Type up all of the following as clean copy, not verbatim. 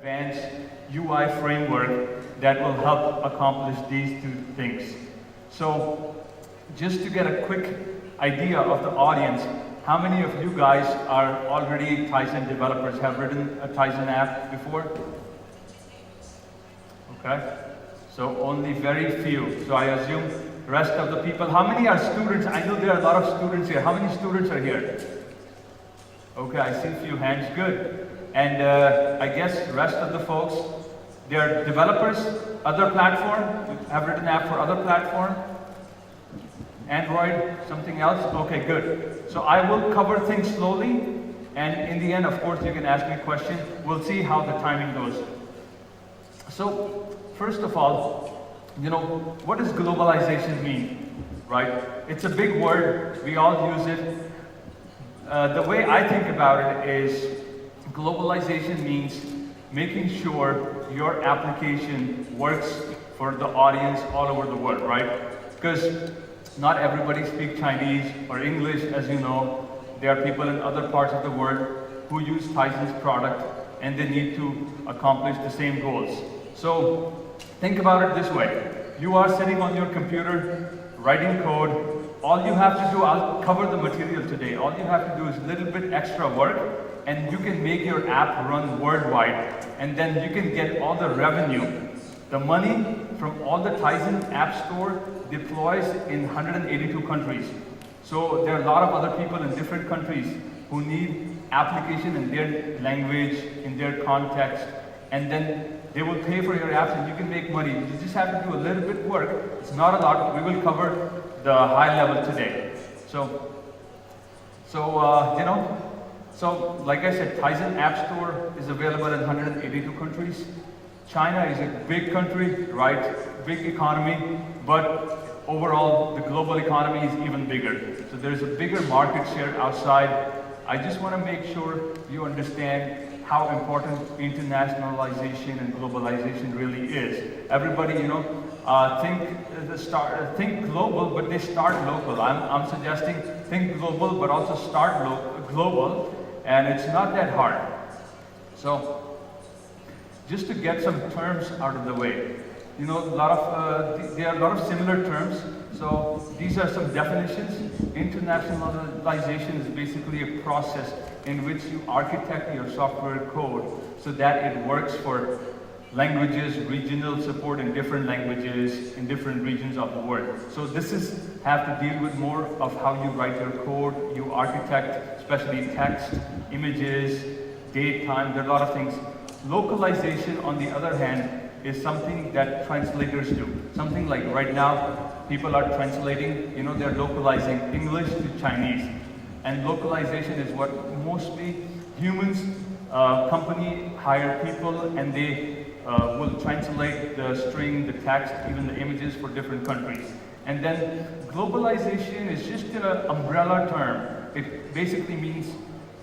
advanced UI framework that will help accomplish these two things. So, just to get a quick idea of the audience, how many of you guys are already Tizen developers, have written a Tizen app before? Okay, so only very few. So I assume the rest of the people, how many are students? I know there are a lot of students here. How many students are here? Okay, I see a few hands, good. And I guess the rest of the folks, they're developers, other platform, have written app for other platform? Android, something else? Okay, good. So I will cover things slowly, and in the end, of course, you can ask me a question. We'll see how the timing goes. So, first of all, what does globalization mean, right? It's a big word, we all use it. The way I think about it is, globalization means making sure your application works for the audience all over the world, right? Because not everybody speaks Chinese or English, as you know. There are people in other parts of the world who use Tizen's product, and they need to accomplish the same goals. So think about it this way. You are sitting on your computer, writing code. All you have to do, I'll cover the material today. All you have to do is a little bit extra work, and you can make your app run worldwide. And then you can get all the revenue. The money from all the Tizen App Store deploys in 182 countries. So there are a lot of other people in different countries who need application in their language, in their context, and then they will pay for your apps and you can make money. You just have to do a little bit work. It's not a lot. We will cover the high level today. So like I said, Tizen App Store is available in 182 countries. China is a big country, right? Big economy, but overall the global economy is even bigger. So there's a bigger market share outside. I just want to make sure you understand how important internationalization and globalization really is. Everybody, think global, but they start local. I'm suggesting think global, but also start global, and it's not that hard. So, just to get some terms out of the way, there are a lot of similar terms. So these are some definitions. Internationalization is basically a process in which you architect your software code so that it works for languages, regional support in different languages, in different regions of the world. So this have to deal with more of how you write your code, you architect, especially text, images, date, time, there are a lot of things. Localization, on the other hand, is something that translators do. Something like right now, people are translating, they're localizing English to Chinese. And localization is what mostly humans, company hire people, and they will translate the string, the text, even the images for different countries. And then globalization is just an umbrella term. It basically means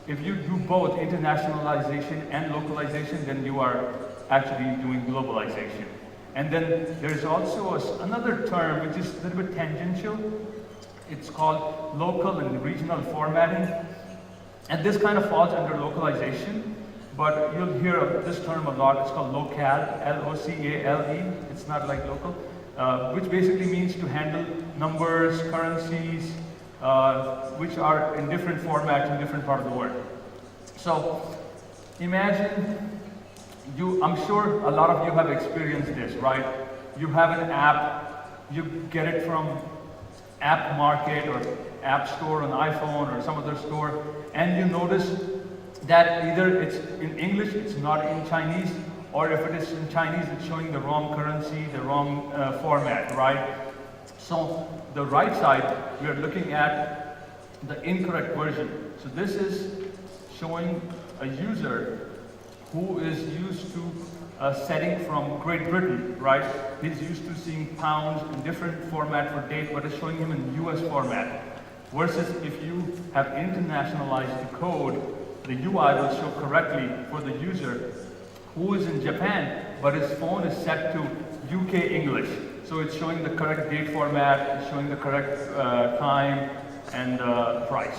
if you do both internationalization and localization, then you are actually doing globalization. And then there's also another term which is a little bit tangential. It's called local and regional formatting. And this kind of falls under localization, but you'll hear of this term a lot. It's called locale, L-O-C-A-L-E. It's not like local, which basically means to handle numbers, currencies, which are in different formats in different parts of the world. So imagine, I'm sure a lot of you have experienced this, right? You have an app, you get it from App Market or App Store on iPhone or some other store, and you notice that either it's in English, it's not in Chinese, or if it is in Chinese, it's showing the wrong currency, the wrong format, right? So the right side, we are looking at the incorrect version. So this is showing a user who is used to a setting from Great Britain, right? He's used to seeing pounds in different format for date, but it's showing him in US format. Versus if you have internationalized the code, the UI will show correctly for the user who is in Japan, but his phone is set to UK English. So it's showing the correct date format, it's showing the correct time and price.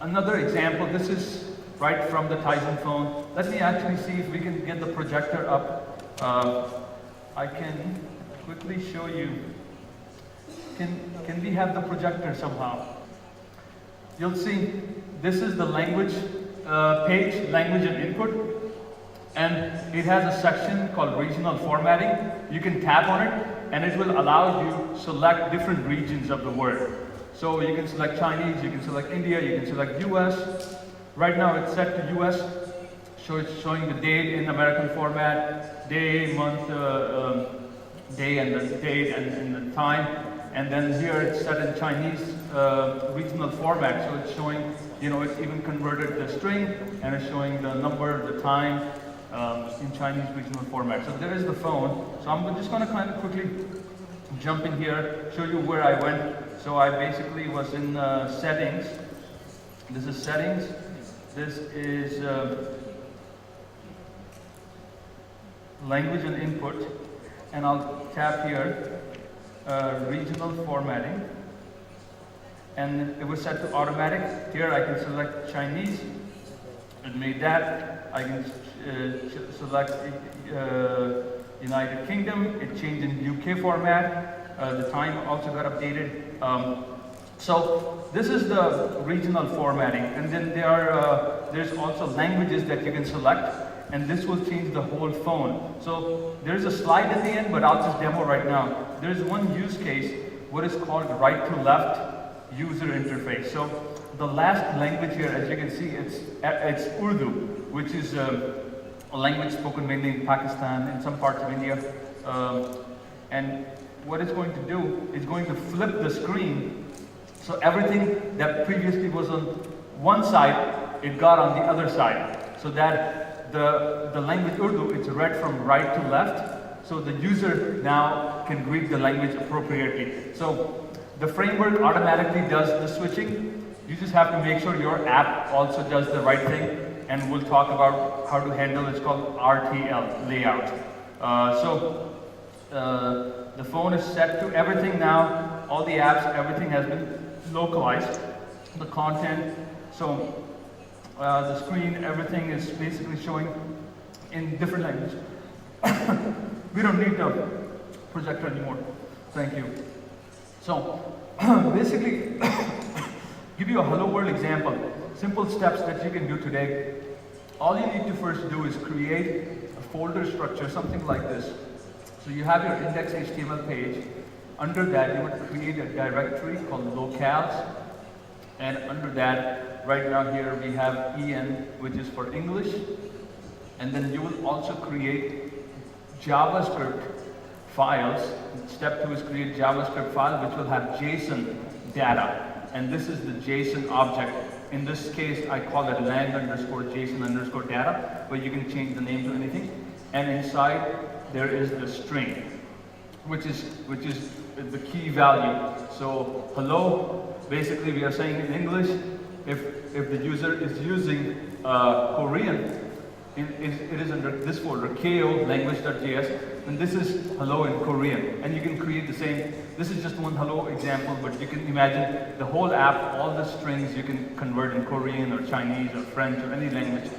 Another example, this is right from the Tizen phone. Let me actually see if we can get the projector up. I can quickly show you. Can we have the projector somehow? You'll see this is the language page, language and input, and it has a section called regional formatting. You can tap on it and it will allow you select different regions of the word. So you can select Chinese, you can select India, you can select US. Right now it's set to US, so it's showing the date in American format, day, month, day and the date and the time. And then here it's set in Chinese regional format, so it's showing, you know, it's even converted the string and it's showing the number, the time in Chinese regional format. So there is the phone. So I'm just going to kind of quickly jump in here, show you where I went. So I basically was in settings. This is settings. This is language and input. And I'll tap here. Regional formatting, and it was set to automatic. Here I can select Chinese. It made that. I can select United Kingdom. It changed in UK format. The time also got updated. So this is the regional formatting, and then there's also languages that you can select. And this will change the whole phone. So there's a slide at the end, but I'll just demo right now. There's one use case, what is called right to left user interface. So the last language here, as you can see, it's Urdu, which is a language spoken mainly in Pakistan and some parts of India. And what it's going to do is going to flip the screen. So everything that previously was on one side, it got on the other side. So that the language Urdu, it's read from right to left, so the user now can read the language appropriately. So the framework automatically does the switching. You just have to make sure your app also does the right thing, and we'll talk about how to handle it's called RTL, layout. The phone is set to everything now, all the apps, everything has been localized, the content. So the screen, everything is basically showing in different languages. We don't need the projector anymore. Thank you. So basically, give you a hello world example. Simple steps that you can do today. All you need to first do is create a folder structure, something like this. So you have your index.html page. Under that, you would create a directory called locales. And under that, right now here we have EN, which is for English. And then you will also create JavaScript files. Step 2 is create JavaScript file, which will have JSON data. And this is the JSON object. In this case, I call it lang_JSON_data, but you can change the name to anything. And inside, there is the string, which is the key value. So hello, basically we are saying in English, if the user is using Korean, it is under this folder, ko language.js, and this is hello in Korean. And you can create the same, this is just one hello example, but you can imagine the whole app, all the strings you can convert in Korean or Chinese or French or any language.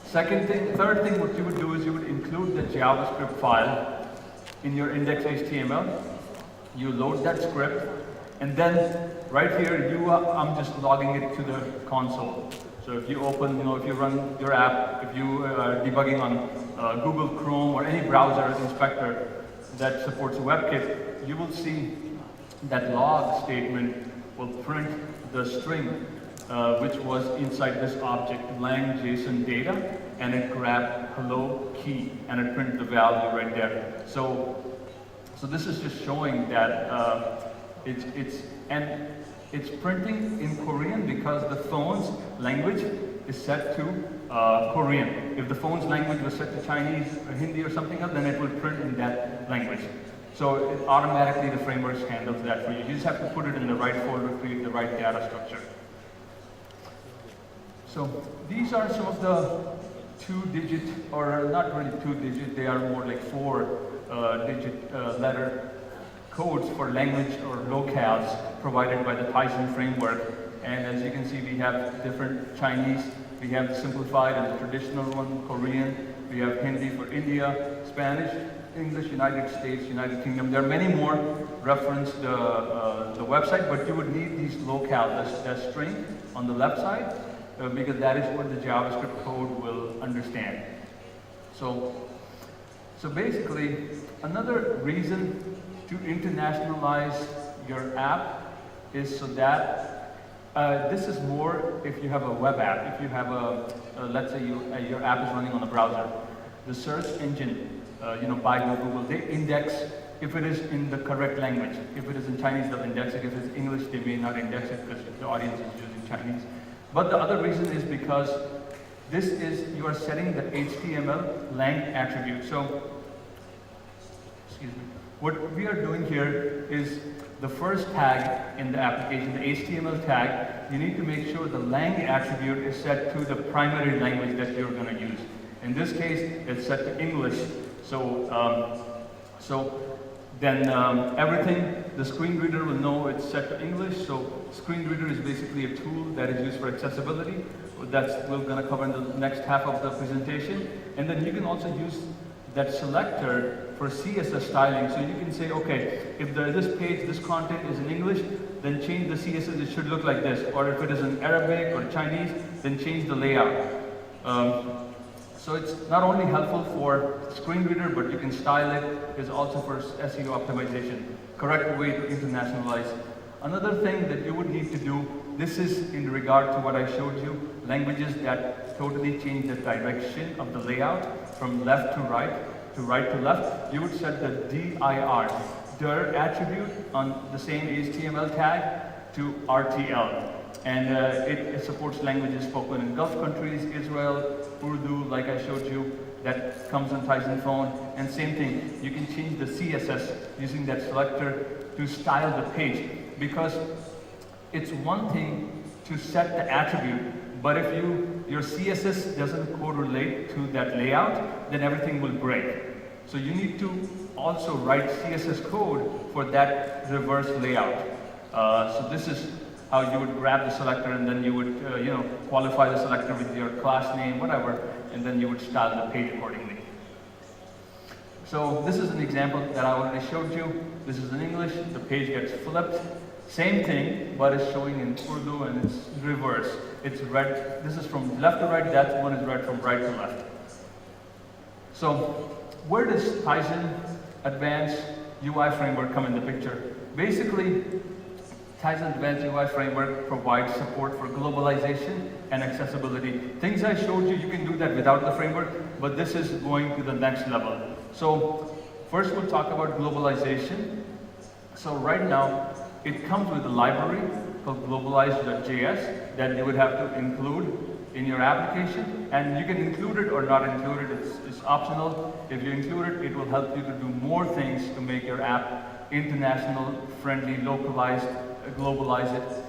Third thing, what you would do is you would include the JavaScript file in your index.html. You load that script, and then right here, I'm just logging it to the console. So if you open, if you run your app, if you are debugging on Google Chrome or any browser inspector that supports WebKit, you will see that log statement will print the string which was inside this object, lang JSON data, and it grabbed hello key, and it printed the value right there. So this is just showing that it's printing in Korean because the phone's language is set to Korean. If the phone's language was set to Chinese or Hindi or something else, then it will print in that language. So automatically the framework handles that for you. You just have to put it in the right folder, create the right data structure. So these are some of the 2-digit, or not really 2-digit, they are more like 4-digit letter codes for language or locales provided by the Tizen framework. And as you can see, we have different Chinese. We have the simplified and the traditional one, Korean. We have Hindi for India, Spanish, English, United States, United Kingdom. There are many more referenced the website, but you would need these locales, that string on the left side, because that is what the JavaScript code will understand. So basically, another reason to internationalize your app is so that this is more if you have a web app. If you have let's say your app is running on a browser, the search engine, Baidu, Google, they index if it is in the correct language. If it is in Chinese, they'll index it. If it's English, they may not index it because the audience is using Chinese. But the other reason is because you are setting the HTML lang attribute. So, excuse me. What we are doing here is the first tag in the application, the HTML tag, you need to make sure the lang attribute is set to the primary language that you're going to use. In this case, it's set to English. Then everything, the screen reader will know it's set to English. So screen reader is basically a tool that is used for accessibility. That's we're going to cover in the next half of the presentation. And then you can also use that selector for CSS styling. So you can say, okay, if this page, this content is in English, then change the CSS, it should look like this. Or if it is in Arabic or Chinese, then change the layout. So it's not only helpful for screen reader, but you can style it. It's also for SEO optimization. Correct way to internationalize. Another thing that you would need to do, this is in regard to what I showed you, languages that totally change the direction of the layout from left to right to left. You would set the dir attribute on the same HTML tag to RTL. And it supports languages spoken in Gulf countries, Israel, Urdu, like I showed you, that comes on Tizen phone. And same thing, you can change the CSS using that selector to style the page. Because it's one thing to set the attribute, but if your CSS doesn't correlate to that layout, then everything will break. So you need to also write CSS code for that reverse layout. So this is how you would grab the selector, and then you would qualify the selector with your class name, whatever, and then you would style the page accordingly. So this is an example that I already showed you. This is in English, the page gets flipped. Same thing, but it's showing in Urdu and it's reverse. It's read, this is from left to right, that one is read from right to left. So where does Tizen Advanced UI Framework come in the picture? Basically, Tizen Advanced UI Framework provides support for globalization and accessibility. Things I showed you, you can do that without the framework, but this is going to the next level. So first we'll talk about globalization. So right now, it comes with a library called globalize.js that you would have to include in your application. And you can include it or not include it, it's optional. If you include it, it will help you to do more things to make your app international, friendly, localized, globalize it.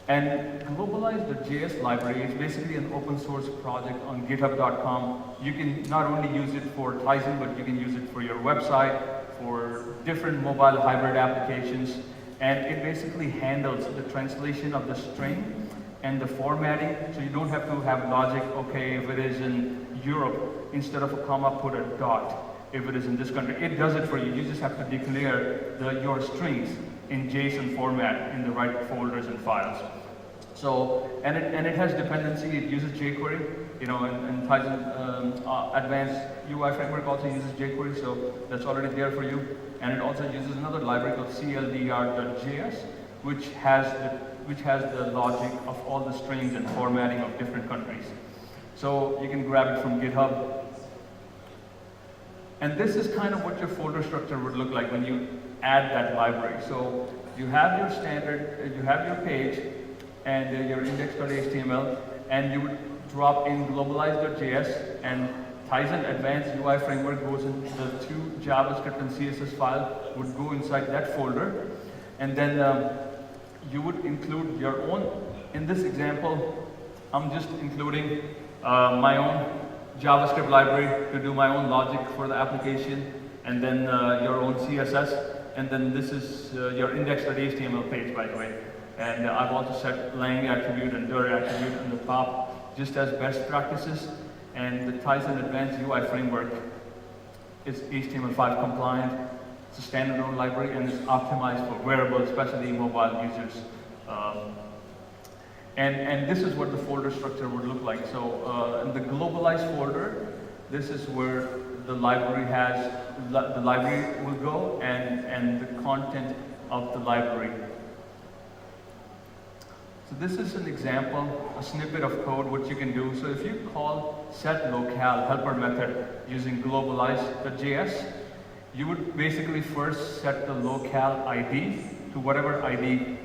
And globalize.js library is basically an open source project on github.com. You can not only use it for Tizen, but you can use it for your website, for different mobile hybrid applications. And it basically handles the translation of the string and the formatting, so you don't have to have logic, okay, if it is in Europe, instead of a comma, put a dot. If it is in this country, it does it for you. You just have to declare your strings in JSON format in the right folders and files. So, and it has dependency, it uses jQuery, and Tizen Advanced UI Framework also uses jQuery, so that's already there for you. And it also uses another library called cldr.js, which has the logic of all the strings and formatting of different countries. So you can grab it from GitHub. And this is kind of what your folder structure would look like when you add that library. So you have your standard, you have your page, and your index.html, and you would drop in globalize.js, and Tizen Advanced UI Framework goes into the two JavaScript and CSS file, would go inside that folder, and then you would include your own. In this example, I'm just including my own JavaScript library to do my own logic for the application, and then your own CSS, and then this is your index.html page, by the way. And I've also set lang attribute and dir attribute on the top just as best practices. And the Tizen Advanced UI Framework is HTML5 compliant. It's a standalone library and it's optimized for wearable, especially mobile users. And this is what the folder structure would look like. So in the globalized folder, this is where the library will go and the content of the library. So this is an example, a snippet of code, what you can do. So if you call setLocale helper method using globalize.js, you would basically first set the locale ID to whatever ID,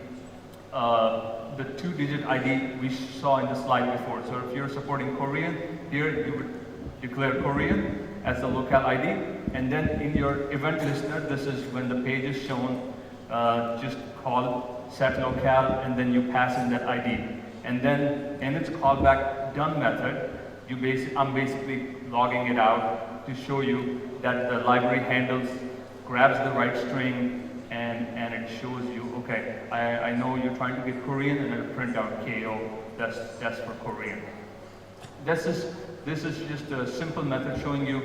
the 2-digit ID we saw in the slide before. So if you're supporting Korean, here you would declare Korean as the locale ID, and then in your event listener, this is when the page is shown, just call setLocale and then you pass in that ID. And then in its callback done method, I'm basically logging it out to show you that the library grabs the right string and it shows you, okay, I know you're trying to get Korean, and it'll print out KO, that's for Korean. This is just a simple method showing you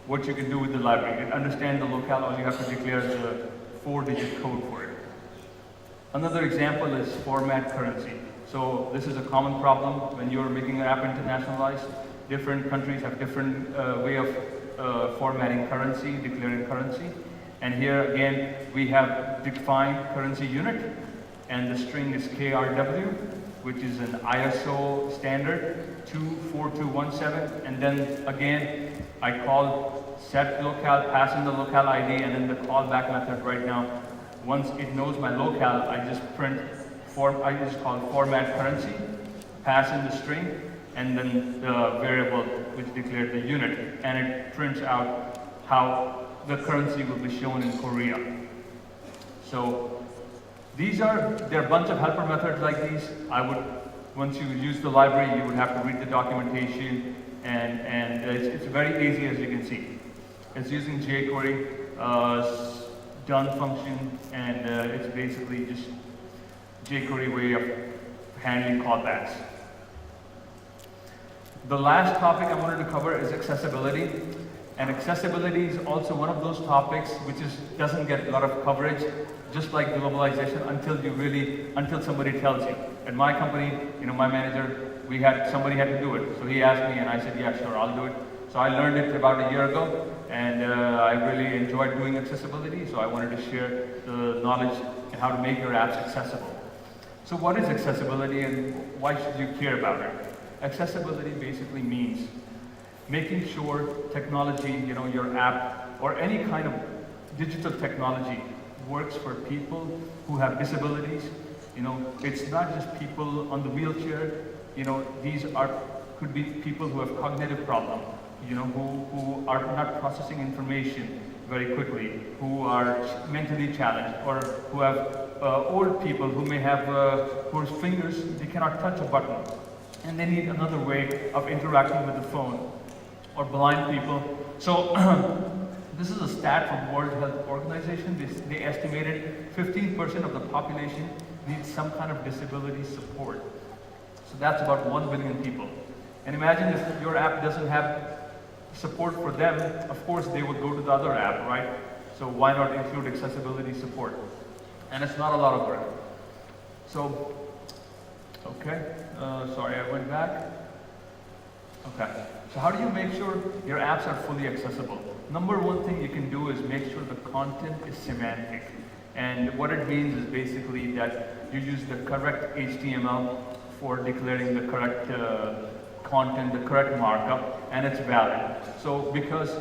what you can do with the library. To understand the locale, all you have to declare is a 4-digit code for it. Another example is format currency. So this is a common problem when you're making an app internationalized. Different countries have different way of formatting currency, declaring currency. And here again, we have defined currency unit, and the string is KRW, which is an ISO standard 24217. And then again, I call setLocale, pass in the locale ID, and then the callback method right now. Once it knows my locale, I just call format currency, pass in the string, and then the variable which declared the unit, and it prints out how the currency will be shown in Korea. So there are a bunch of helper methods like these. Once you use the library, you would have to read the documentation, and it's very easy, as you can see. It's using jQuery done function, and it's basically just jQuery way of handling callbacks. The last topic I wanted to cover is accessibility. And accessibility is also one of those topics which doesn't get a lot of coverage, just like globalization, until somebody tells you. At my company, my manager, somebody had to do it. So he asked me, and I said, yeah, sure, I'll do it. So I learned it about a year ago, and I really enjoyed doing accessibility, so I wanted to share the knowledge and how to make your apps accessible. So what is accessibility, and why should you care about it? Accessibility basically means making sure technology, your app, or any kind of digital technology works for people who have disabilities. It's not just people on the wheelchair. These could be people who have cognitive problems, who are not processing information very quickly, who are mentally challenged, or who have old people who may have whose fingers, they cannot touch a button, and they need another way of interacting with the phone, or blind people. So this is a stat from World Health Organization. They estimated 15% of the population needs some kind of disability support. So that's about 1 billion people. And imagine if your app doesn't have support for them, of course they would go to the other app, right? So why not include accessibility support? And it's not a lot of work. So, okay, sorry, I went back. Okay, so how do you make sure your apps are fully accessible? Number one thing you can do is make sure the content is semantic. And what it means is basically that you use the correct HTML for declaring the correct content, the correct markup, and it's valid. So because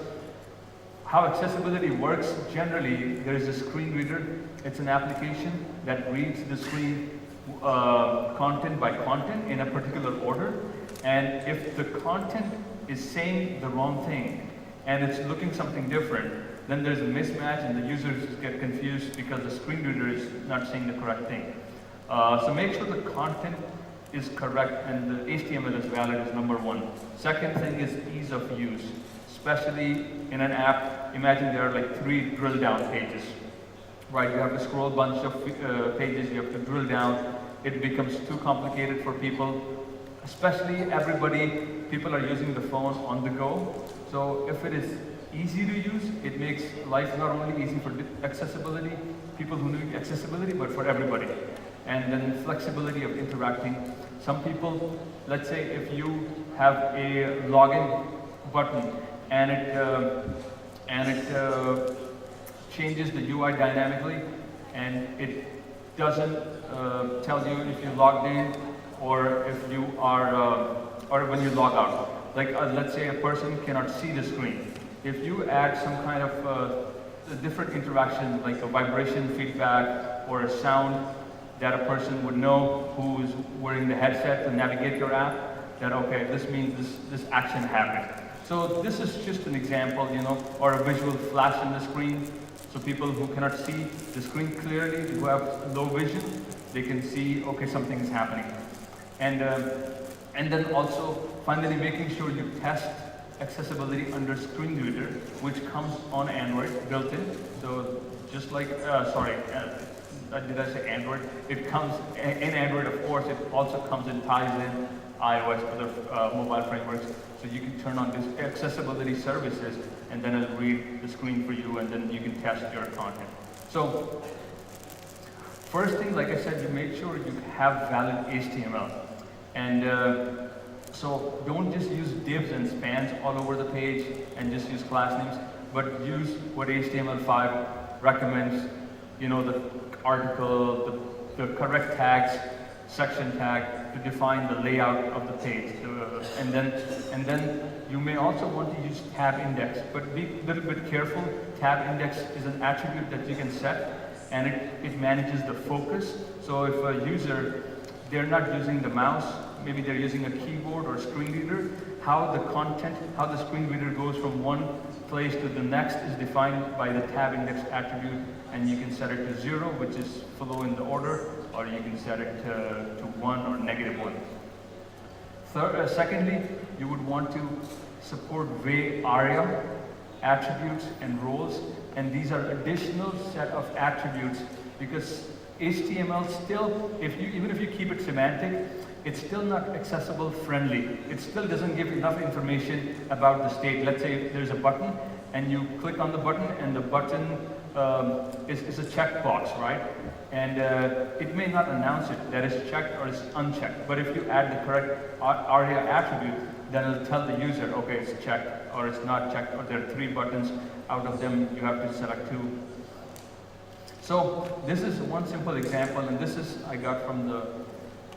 how accessibility works, generally there is a screen reader. It's an application that reads the screen content by content in a particular order. And if the content is saying the wrong thing and it's looking something different, then there's a mismatch and the users get confused because the screen reader is not saying the correct thing. So make sure the content is correct and the HTML is valid is number one. Second thing is ease of use, especially in an app. Imagine there are like 3 drill down pages. right? You have to scroll a bunch of pages, you have to drill down. It becomes too complicated for people, especially people are using the phone on the go. So if it is easy to use, it makes life not only easy for accessibility, people who need accessibility, but for everybody. And then flexibility of interacting. Some people, let's say if you have a login button and it changes the UI dynamically, and it doesn't tell you if you logged in or if you are, or when you log out. Like let's say a person cannot see the screen. If you add some kind of different interaction, like a vibration feedback or a sound that a person would know who's wearing the headset to navigate your app, that okay, this means this action happened. So this is just an example, or a visual flash on the screen. So people who cannot see the screen clearly, who have low vision, they can see, okay, something is happening. And then also, finally making sure you test accessibility under screen reader, which comes on Android, built in. So just like, did I say Android? It comes in Android, of course. It also comes in Tizen, iOS, other mobile frameworks. So you can turn on these accessibility services, and then it'll read the screen for you, and then you can test your content. So first thing, like I said, you make sure you have valid HTML. And so don't just use divs and spans all over the page and just use class names, but use what HTML5 recommends, the article, the correct tags, section tag to define the layout of the page. And then you may also want to use tab index, but be a little bit careful. Tab index is an attribute that you can set, and it manages the focus. So if a user, they're not using the mouse, maybe they're using a keyboard or a screen reader, how the screen reader goes from one place to the next is defined by the tab index attribute, and you can set it to 0, which is follow in the order, or you can set it to 1 or -1. Secondly, you would want to support ARIA attributes and roles, and these are additional set of attributes because HTML still, even if you keep it semantic, it's still not accessible friendly. It still doesn't give enough information about the state. Let's say there's a button and you click on the button, and the button is a checkbox, right? And it may not announce it that it's checked or it's unchecked. But if you add the correct ARIA attribute, then it'll tell the user, okay, it's checked or it's not checked, or there are 3 buttons. Out of them, you have to select 2. So this is one simple example, and this is I got from the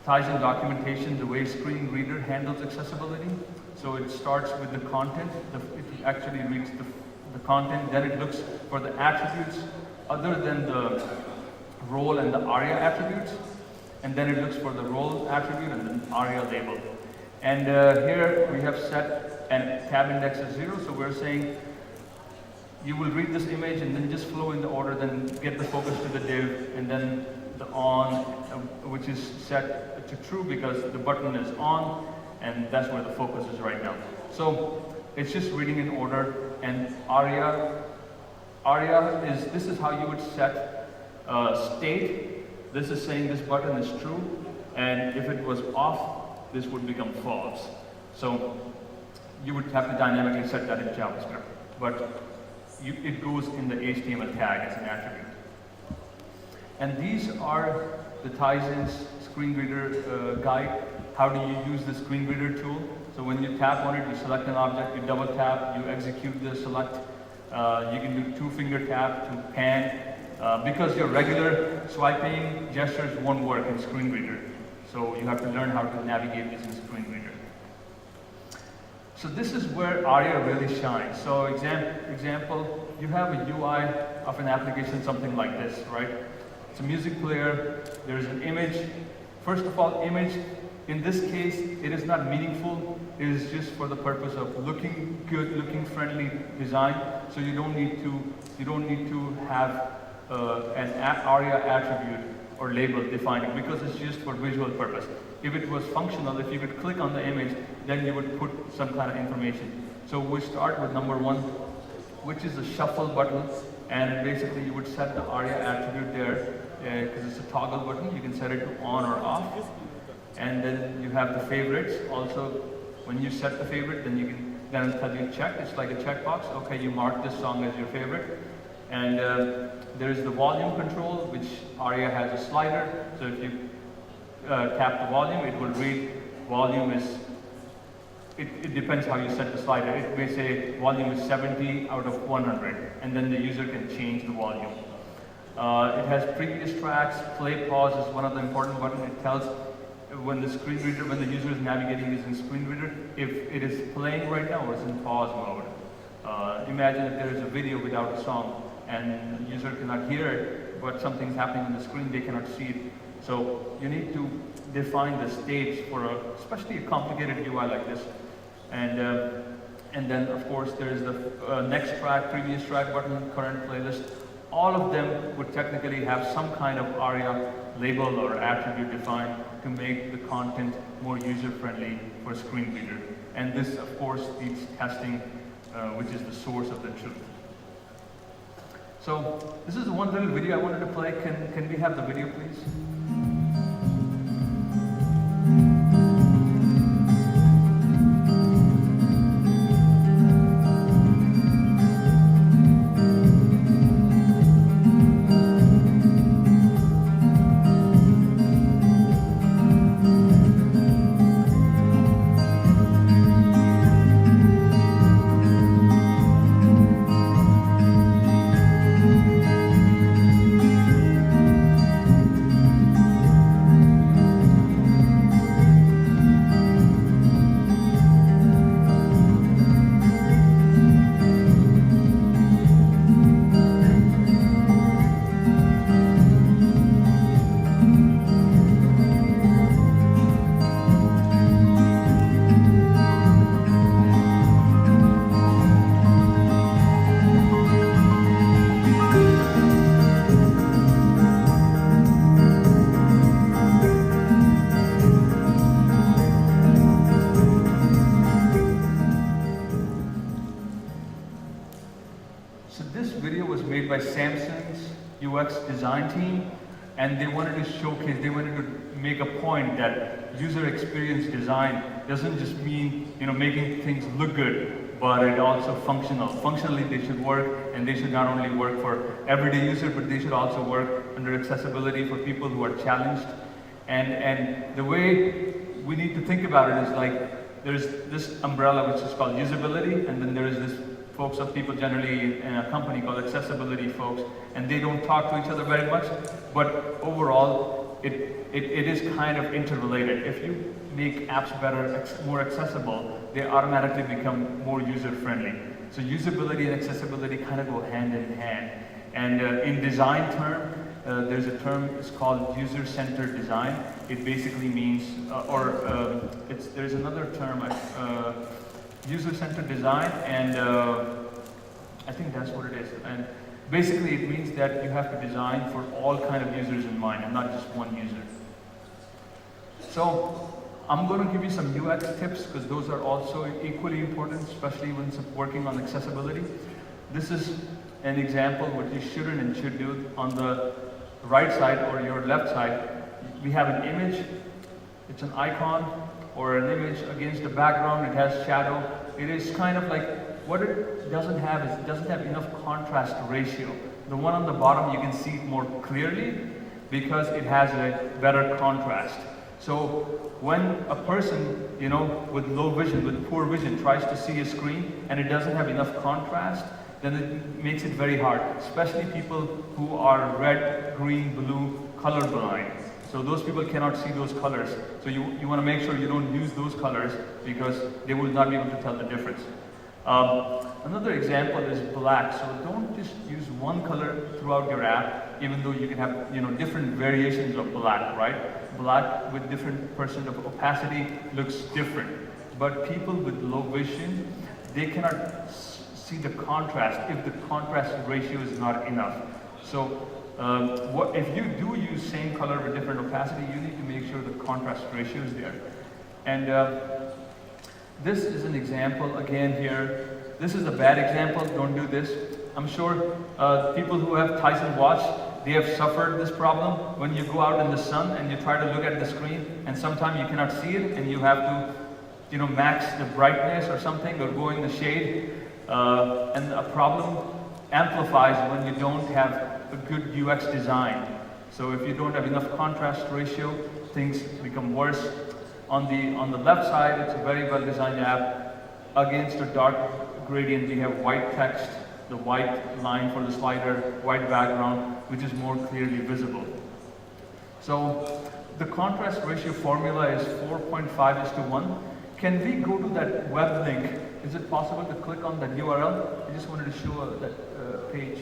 Tizen documentation, the way screen reader handles accessibility. So it starts with the content. It actually reads the content, then it looks for the attributes other than the role and the ARIA attributes, and then it looks for the role attribute and the ARIA label. And here we have set a tab index as 0, so we're saying you will read this image and then just flow in the order, then get the focus to the div, and then the on, which is set to true because the button is on, and that's where the focus is right now. So it's just reading in order, and ARIA this is how you would set state. This is saying this button is true, and if it was off, this would become false. So you would have to dynamically set that in JavaScript, but it goes in the HTML tag as an attribute. And these are the Tizen's screen reader guide. How do you use the screen reader tool? So when you tap on it, you select an object, you double tap, you execute the select. You can do 2-finger tap to pan, because your regular swiping gestures won't work in screen reader. So you have to learn how to navigate this in screen reader. So this is where ARIA really shines. So example, you have a UI of an application, something like this, right? It's a music player, there's an image. First of all, image, in this case, it is not meaningful. It is just for the purpose of looking good, looking friendly design. So you don't need to have an ARIA attribute or label defining, because it's just for visual purpose. If it was functional, if you could click on the image, then you would put some kind of information. So we start with number 1, which is the shuffle button, And basically you would set the ARIA attribute there, because it's a toggle button. You can set it to on or off. And then you have the favorites. Also, when you set the favorite, then you can then tell you check. It's like a checkbox. Okay, you mark this song as your favorite. And there's the volume control, which ARIA has a slider. So if you tap the volume, it will read volume is, it depends how you set the slider. It may say volume is 70 out of 100, and then the user can change the volume. It has previous tracks. Play pause is one of the important buttons. It tells when the screen reader, when the user is navigating using screen reader, if it is playing right now or it's in pause mode. Imagine if there is a video without a song and the user cannot hear it, but something's happening on the screen, they cannot see it. So you need to define the states for especially a complicated UI like this. And then of course there is the next track, previous track button, current playlist. All of them would technically have some kind of ARIA label or attribute defined to make the content more user-friendly for a screen reader. And this, of course, needs testing, which is the source of the truth. So this is one little video I wanted to play. Can we have the video, please? By Samsung's UX design team, and they wanted to showcase, they wanted to make a point that user experience design doesn't just mean, making things look good, but it also functional. Functionally they should work, and they should not only work for everyday user, but they should also work under accessibility for people who are challenged. And the way we need to think about it is like, there's this umbrella which is called usability, and then there is this folks of people generally in a company called accessibility folks, and they don't talk to each other very much, but overall it is kind of interrelated. If you make apps better, more accessible, they automatically become more user-friendly. So usability and accessibility kind of go hand in hand. And in design term, there's a term, it's called user-centered design. It basically means, there's another term, user-centered design, and I think that's what it is. And basically it means that you have to design for all kind of users in mind and not just one user. So I'm going to give you some UX tips because those are also equally important, especially when working on accessibility. This is an example what you shouldn't and should do. On the right side or your left side, we have an image. It's an icon or an image against a background. It has shadow. It is kind of like, what it doesn't have is it doesn't have enough contrast ratio. The one on the bottom, you can see it more clearly because it has a better contrast. So when a person, with low vision, with poor vision, tries to see a screen and it doesn't have enough contrast, then it makes it very hard, especially people who are red, green, blue, colorblind. So those people cannot see those colors. So you want to make sure you don't use those colors because they will not be able to tell the difference. Another example is black. So don't just use one color throughout your app, even though you can have different variations of black, right? Black with different percent of opacity looks different. But people with low vision, they cannot see the contrast if the contrast ratio is not enough. So if you do use same color with different opacity, you need to make sure the contrast ratio is there. And this is an example again here. This is a bad example, don't do this. I'm sure people who have Tizen watch, they have suffered this problem when you go out in the sun and you try to look at the screen and sometimes you cannot see it and you have to, you know, max the brightness or something or go in the shade. And a problem amplifies when you don't have a good UX design. So if you don't have enough contrast ratio, things become worse. On the left side, it's a very well designed app. Against a dark gradient, you have white text, the white line for the slider, white background, which is more clearly visible. So the contrast ratio formula is 4.5:1. Can we go to that web link? Is it possible to click on that URL? I just wanted to show that page.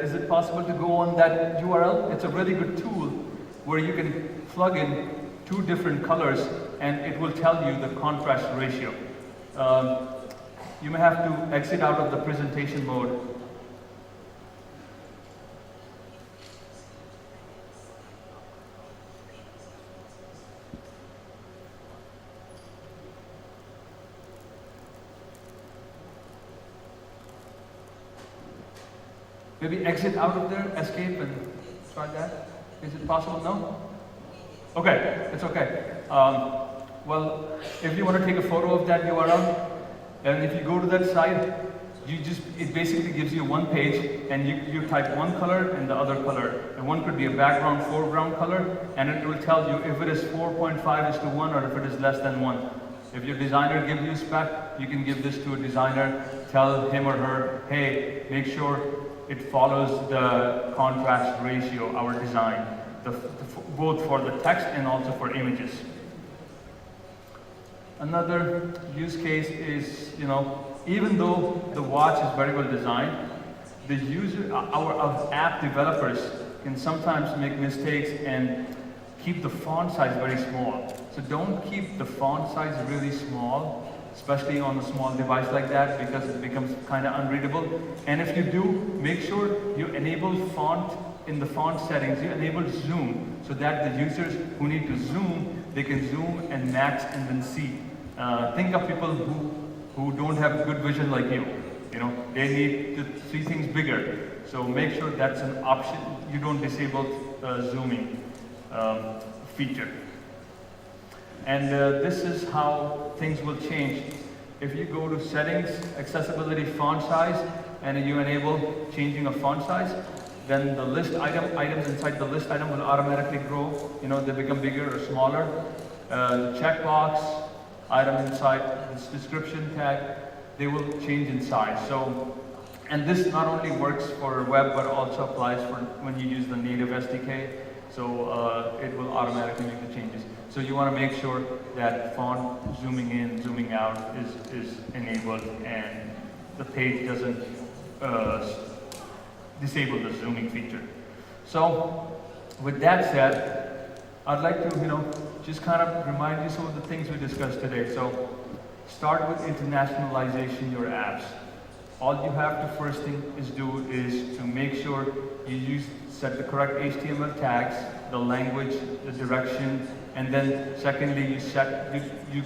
Is it possible to go on that URL? It's a really good tool where you can plug in 2 different colors and it will tell you the contrast ratio. You may have to exit out of the presentation mode. Maybe exit out of there, escape, and try that. Is it possible? No? Okay, it's okay. Well, if you want to take a photo of that URL, and if you go to that site, it basically gives you one page, and you type one color and the other color. And one could be a background, foreground color, and it will tell you if it is 4.5:1 or if it is less than 1. If your designer gives you spec, you can give this to a designer, tell him or her, hey, make sure it follows the contrast ratio, our design, both for the text and also for images. Another use case is, you know, even though the watch is very well designed, the user, our app developers can sometimes make mistakes and keep the font size very small. So don't keep the font size really small, especially on a small device like that, because it becomes kind of unreadable. And if you do, make sure you enable font in the font settings, you enable zoom, so that the users who need to zoom, they can zoom and max and then see. Think of people who don't have good vision like you. You know, they need to see things bigger. So make sure that's an option. You don't disable zooming feature. And this is how things will change. If you go to settings, accessibility, font size, and you enable changing of font size, then the list items inside the list item will automatically grow. You know, they become bigger or smaller. The checkbox item inside this description tag, they will change in size. So, and this not only works for web, but also applies for when you use the native SDK. So it will automatically make the changes. So you want to make sure that font zooming in, zooming out is enabled, and the page doesn't disable the zooming feature. So with that said, I'd like to, you know, just kind of remind you some of the things we discussed today. So start with internationalization your apps. All you have to first thing is to make sure you set the correct HTML tags, the language, the direction, and then secondly, you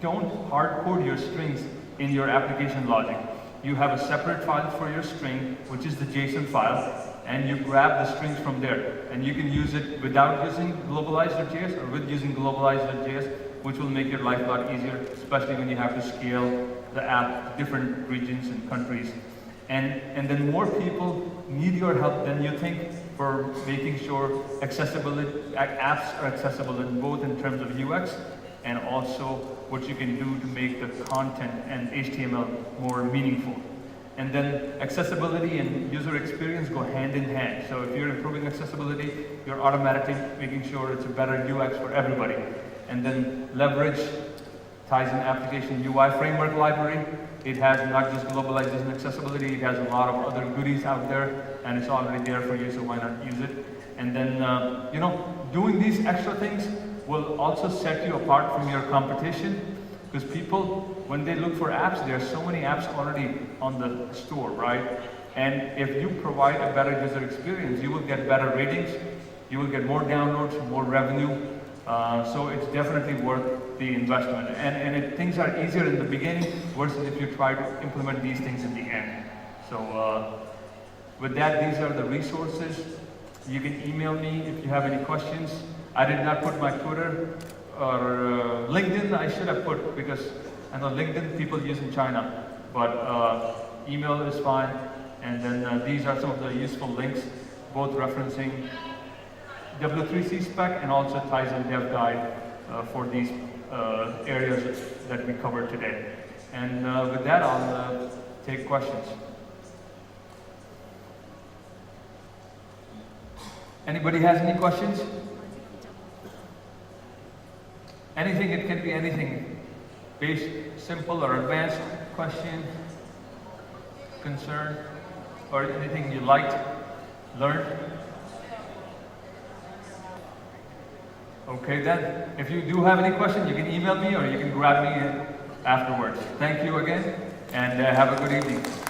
don't hard code your strings in your application logic. You have a separate file for your string, which is the JSON file, and you grab the strings from there. And you can use it without using globalizer.js or with using globalizer.js, which will make your life a lot easier, especially when you have to scale the app to different regions and countries. And then more people need your help than you think for making sure apps are accessible in both in terms of UX and also what you can do to make the content and HTML more meaningful. And then accessibility and user experience go hand in hand. So if you're improving accessibility, you're automatically making sure it's a better UX for everybody. And then leverage Tizen application UI framework library. It has not just globalization accessibility, it has a lot of other goodies out there, and it's already there for you, so why not use it? And then, doing these extra things will also set you apart from your competition. Because people, when they look for apps, there are so many apps already on the store, right? And if you provide a better user experience, you will get better ratings, you will get more downloads, more revenue. So it's definitely worth the investment. And things are easier in the beginning versus if you try to implement these things in the end. So with that, these are the resources. You can email me if you have any questions. I did not put my Twitter or LinkedIn. I should have put, because I know LinkedIn people use in China, but email is fine. And then these are some of the useful links, both referencing W3C spec and also Tizen dev guide for these areas that we covered today. And with that, I'll take questions. Anybody has any questions? Anything, it can be anything. Basic, simple or advanced question, concern, or anything you liked, learned. Okay then, if you do have any questions, you can email me or you can grab me afterwards. Thank you again, and have a good evening.